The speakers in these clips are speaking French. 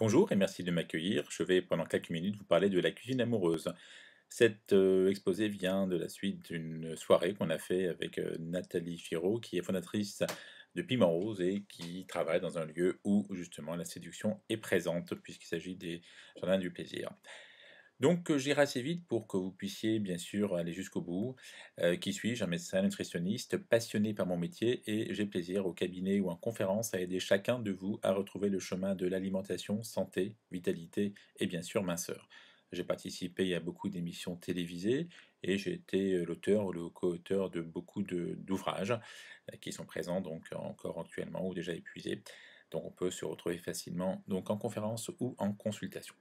Bonjour et merci de m'accueillir. Je vais pendant quelques minutes vous parler de la cuisine amoureuse. Cet exposé vient de la suite d'une soirée qu'on a fait avec Nathalie Giraud, qui est fondatrice de Piment Rose et qui travaille dans un lieu où justement la séduction est présente, puisqu'il s'agit des jardins du plaisir. Donc, j'irai assez vite pour que vous puissiez bien sûr aller jusqu'au bout. Qui suis-je? Un médecin nutritionniste passionné par mon métier et j'ai plaisir au cabinet ou en conférence à aider chacun de vous à retrouver le chemin de l'alimentation, santé, vitalité et bien sûr minceur. J'ai participé à beaucoup d'émissions télévisées et j'ai été l'auteur ou le co-auteur de beaucoup d'ouvrages qui sont présents donc encore actuellement ou déjà épuisés. Donc on peut se retrouver facilement donc en conférence ou en consultation.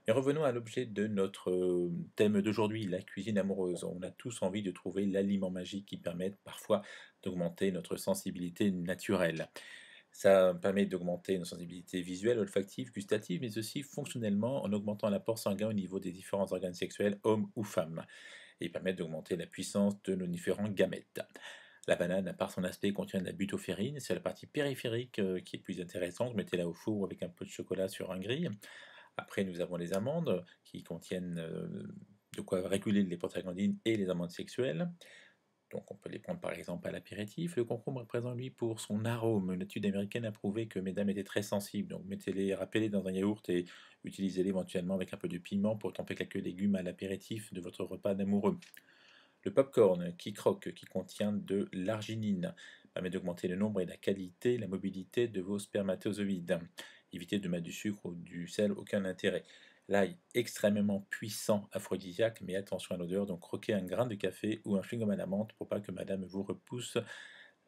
Mais revenons à l'objet de notre thème d'aujourd'hui, la cuisine amoureuse. On a tous envie de trouver l'aliment magique qui permette parfois d'augmenter notre sensibilité naturelle. Ça permet d'augmenter nos sensibilités visuelles, olfactives, gustatives, mais aussi fonctionnellement en augmentant l'apport sanguin au niveau des différents organes sexuels, hommes ou femmes. Et permet d'augmenter la puissance de nos différents gamètes. La banane, à part son aspect, contient de la butoférine. C'est la partie périphérique qui est plus intéressante. Mettez-la au four avec un peu de chocolat sur un grill. Après, nous avons les amandes qui contiennent de quoi réguler les prostaglandines et les hormones sexuelles. Donc on peut les prendre par exemple à l'apéritif. Le concombre est présent lui pour son arôme. Une étude américaine a prouvé que mesdames étaient très sensibles. Donc mettez-les, râpez-les dans un yaourt et utilisez-les éventuellement avec un peu de piment pour tremper quelques légumes à l'apéritif de votre repas d'amoureux. Le popcorn qui croque, qui contient de l'arginine, permet d'augmenter le nombre et la qualité, la mobilité de vos spermatozoïdes. Évitez de mettre du sucre ou du sel, aucun intérêt. L'ail, extrêmement puissant aphrodisiaque, mais attention à l'odeur, donc croquez un grain de café ou un chewing-gum à la menthe pour pas que madame vous repousse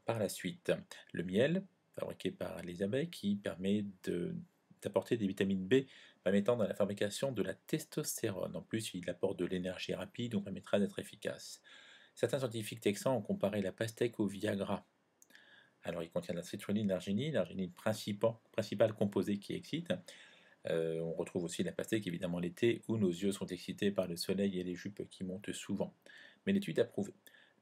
par la suite. Le miel, fabriqué par les abeilles, qui permet d'apporter des vitamines B, permettant dans la fabrication de la testostérone. En plus, il apporte de l'énergie rapide, donc permettra d'être efficace. Certains scientifiques texans ont comparé la pastèque au Viagra. Alors, il contient de la citrulline, l'arginine principal composé qui excite. On retrouve aussi la pastèque évidemment l'été où nos yeux sont excités par le soleil et les jupes qui montent souvent. Mais l'étude a prouvé.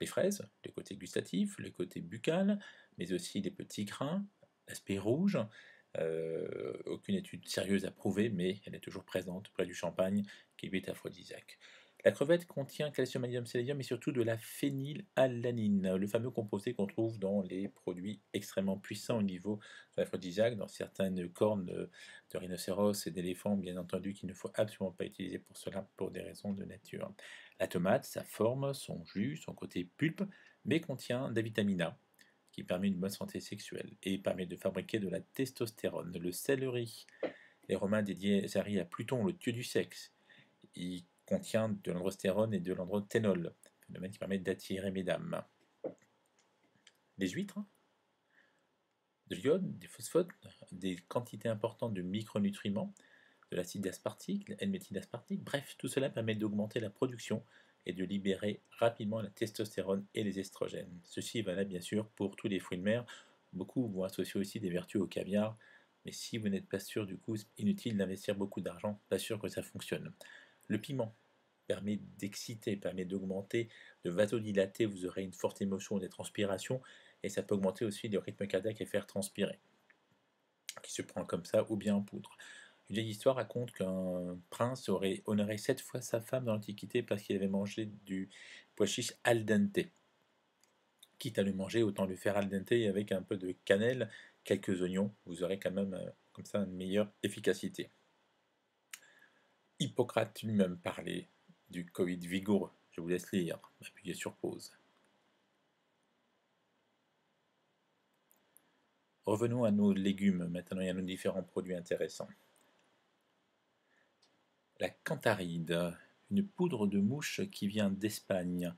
Les fraises, le côté gustatif, le côté buccal, mais aussi les petits grains, l'aspect rouge. Aucune étude sérieuse a prouvé, mais elle est toujours présente près du champagne qui est aphrodisiaque. La crevette contient calcium, magnésium, sélénium et surtout de la phénylalanine, le fameux composé qu'on trouve dans les produits extrêmement puissants au niveau de l'aphrodisiaque, dans certaines cornes de rhinocéros et d'éléphants, bien entendu, qu'il ne faut absolument pas utiliser pour cela, pour des raisons de nature. La tomate, sa forme, son jus, son côté pulpe, mais contient de la vitamine A, qui permet une bonne santé sexuelle et permet de fabriquer de la testostérone. Le céleri, les Romains dédiaient céleri à Pluton, le dieu du sexe. Il contient de l'androstérone et de l'androthénol, phénomène qui permet d'attirer mesdames. Les huîtres, de l'iode, des phosphates, des quantités importantes de micronutriments, de l'acide aspartique, la N-méthylaspartique, bref, tout cela permet d'augmenter la production et de libérer rapidement la testostérone et les estrogènes. Ceci est valable bien sûr pour tous les fruits de mer. Beaucoup vont associer aussi des vertus au caviar, mais si vous n'êtes pas sûr, du coup, c'est inutile d'investir beaucoup d'argent, pas sûr que ça fonctionne. Le piment permet d'exciter, permet d'augmenter, de vasodilater, vous aurez une forte émotion, des transpirations, et ça peut augmenter aussi le rythme cardiaque et faire transpirer, qui se prend comme ça ou bien en poudre. Une vieille histoire raconte qu'un prince aurait honoré 7 fois sa femme dans l'Antiquité parce qu'il avait mangé du pois chiche al dente. Quitte à le manger, autant le faire al dente avec un peu de cannelle, quelques oignons, vous aurez quand même comme ça une meilleure efficacité. Hippocrate lui-même parlait du Covid vigoureux. Je vous laisse lire, appuyez sur pause. Revenons à nos légumes maintenant et à nos différents produits intéressants. La cantaride, une poudre de mouche qui vient d'Espagne,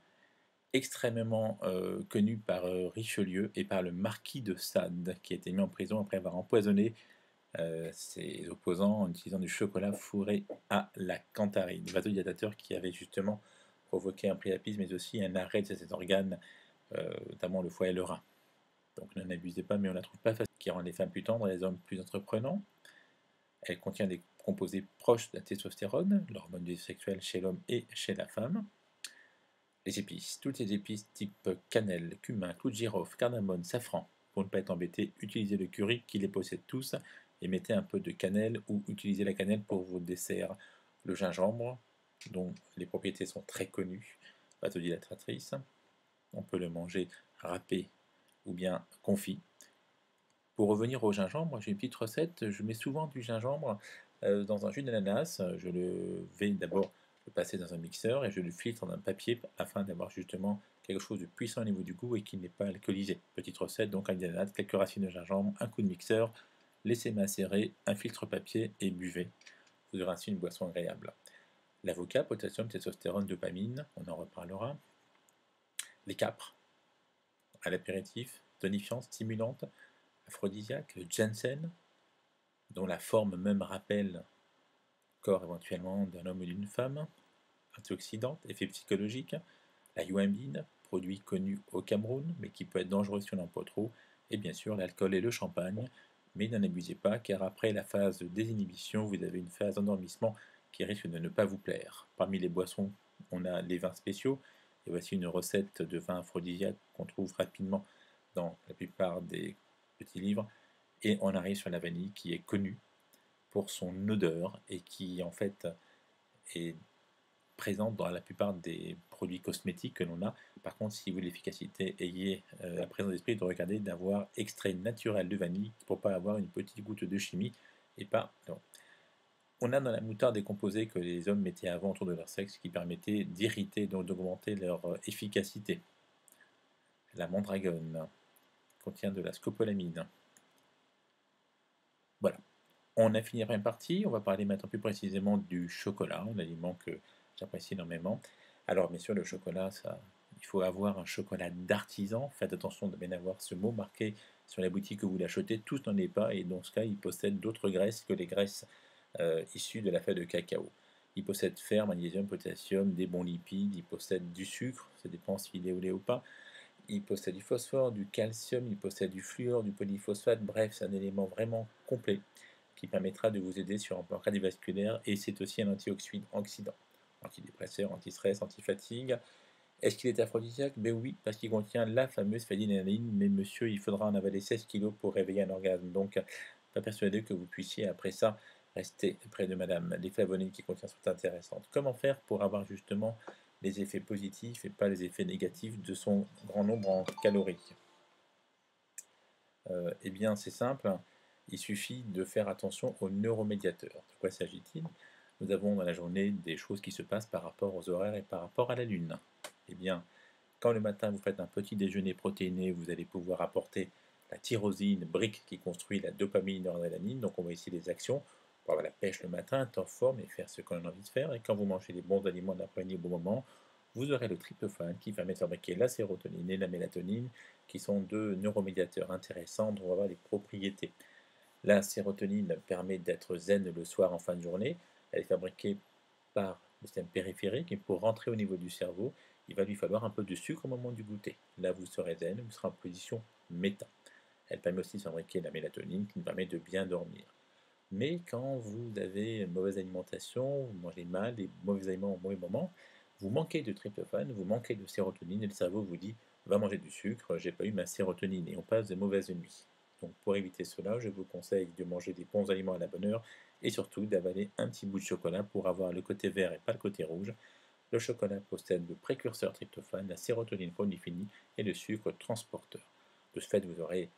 extrêmement connu par Richelieu et par le marquis de Sade, qui a été mis en prison après avoir empoisonné ses opposants en utilisant du chocolat fourré à la cantarine, vasodilatateur qui avait justement provoqué un priapisme, mais aussi un arrêt de cet organe, notamment le foie et le rein. Donc n'en abusez pas, mais on la trouve pas facile, qui rend les femmes plus tendres et les hommes plus entreprenants. Elle contient des composés proches de la testostérone, l'hormone sexuelle chez l'homme et chez la femme. Les épices, toutes les épices type cannelle, cumin, clou de girofle, cardamome, safran. Pour ne pas être embêté, utilisez le curry qui les possède tous et mettez un peu de cannelle ou utilisez la cannelle pour vos desserts. Le gingembre, dont les propriétés sont très connues, vasodilatatrices, on peut le manger râpé ou bien confit. Pour revenir au gingembre, j'ai une petite recette. Je mets souvent du gingembre dans un jus d'ananas. Je le vais d'abord le passer dans un mixeur et je le filtre dans un papier afin d'avoir justement quelque chose de puissant au niveau du goût et qui n'est pas alcoolisé. Petite recette, donc un d'ananas, quelques racines de gingembre, un coup de mixeur, laissez macérer, un filtre papier et buvez. Vous aurez ainsi une boisson agréable. L'avocat, potassium, testostérone, dopamine, on en reparlera. Les capres, à l'apéritif, tonifiante, stimulante, aphrodisiaque, le ginseng, dont la forme même rappelle le corps éventuellement d'un homme ou d'une femme, antioxydante, effet psychologique, la yohimbine, produit connu au Cameroun, mais qui peut être dangereux si on en boit trop, et bien sûr l'alcool et le champagne, mais n'en abusez pas, car après la phase de désinhibition, vous avez une phase d'endormissement qui risque de ne pas vous plaire. Parmi les boissons, on a les vins spéciaux, et voici une recette de vin aphrodisiaque qu'on trouve rapidement dans la plupart des petits livres, et on arrive sur la vanille qui est connue pour son odeur et qui en fait est présente dans la plupart des produits cosmétiques que l'on a. Par contre, si vous voulez l'efficacité, ayez la présence d'esprit de regarder d'avoir extrait naturel de vanille pour pas avoir une petite goutte de chimie et pas. Non. On a dans la moutarde des composés que les hommes mettaient avant autour de leur sexe qui permettaient d'irriter, donc d'augmenter leur efficacité. La mandragone contient de la scopolamine. Voilà. On a fini la première partie, on va parler maintenant plus précisément du chocolat, un aliment que j'apprécie énormément. Alors bien sûr, le chocolat, il faut avoir un chocolat d'artisan. Faites attention de bien avoir ce mot marqué sur la boutique que vous l'achetez. Tous n'en est pas, et dans ce cas, il possède d'autres graisses que les graisses issues de la feuille de cacao. Il possède fer, magnésium, potassium, des bons lipides, il possède du sucre, ça dépend s'il est ou ou pas. Il possède du phosphore, du calcium, il possède du fluor, du polyphosphate. Bref, c'est un élément vraiment complet qui permettra de vous aider sur un plan cardiovasculaire, et c'est aussi un antioxydant, antidépresseur, anti-stress, anti-fatigue. Est-ce qu'il est aphrodisiaque? Ben oui, parce qu'il contient la fameuse phénylalanine, mais monsieur, il faudra en avaler 16 kilos pour réveiller un orgasme, donc pas persuadé que vous puissiez après ça rester près de madame. Les flavonines qui contient sont intéressantes. Comment faire pour avoir justement les effets positifs et pas les effets négatifs de son grand nombre en calories? Eh bien, c'est simple, il suffit de faire attention aux neuromédiateurs. De quoi s'agit-il? Nous avons dans la journée des choses qui se passent par rapport aux horaires et par rapport à la Lune. Eh bien, quand le matin vous faites un petit déjeuner protéiné, vous allez pouvoir apporter la tyrosine, brique qui construit la dopamine, noradrénaline. Donc on voit ici les actions pour avoir la pêche le matin, être en forme et faire ce qu'on a envie de faire. Et quand vous mangez les bons aliments de l'après-midi au bon moment, vous aurez le tryptophane qui permet de fabriquer la sérotonine et la mélatonine, qui sont deux neuromédiateurs intéressants dont on va voir les propriétés. La sérotonine permet d'être zen le soir en fin de journée. Elle est fabriquée par le système périphérique, et pour rentrer au niveau du cerveau, il va lui falloir un peu de sucre au moment du goûter. Là, vous serez zen, vous serez en position méta. Elle permet aussi de fabriquer la mélatonine qui nous permet de bien dormir. Mais quand vous avez une mauvaise alimentation, vous mangez mal, des mauvais aliments au mauvais moment, vous manquez de tryptophane, vous manquez de sérotonine, et le cerveau vous dit va manger du sucre, j'ai pas eu ma sérotonine, et on passe de mauvaises nuits. Donc pour éviter cela, je vous conseille de manger des bons aliments à la bonne heure et surtout d'avaler un petit bout de chocolat pour avoir le côté vert et pas le côté rouge. Le chocolat possède le précurseur tryptophane, la sérotonine polyphénie et le sucre transporteur. De ce fait, vous aurez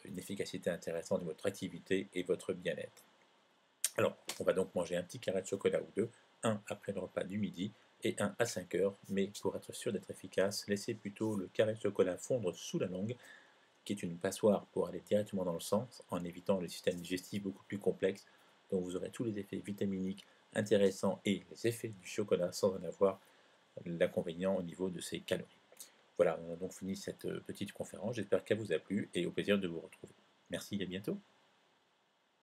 une efficacité intéressante de votre activité et votre bien-être. Alors, on va donc manger un petit carré de chocolat ou deux, un après le repas du midi et un à 5 heures, mais pour être sûr d'être efficace, laissez plutôt le carré de chocolat fondre sous la langue, qui est une passoire pour aller directement dans le sang, en évitant le système digestif beaucoup plus complexe, dont vous aurez tous les effets vitaminiques intéressants et les effets du chocolat sans en avoir l'inconvénient au niveau de ses calories. Voilà, on a donc fini cette petite conférence, j'espère qu'elle vous a plu et au plaisir de vous retrouver. Merci, à bientôt.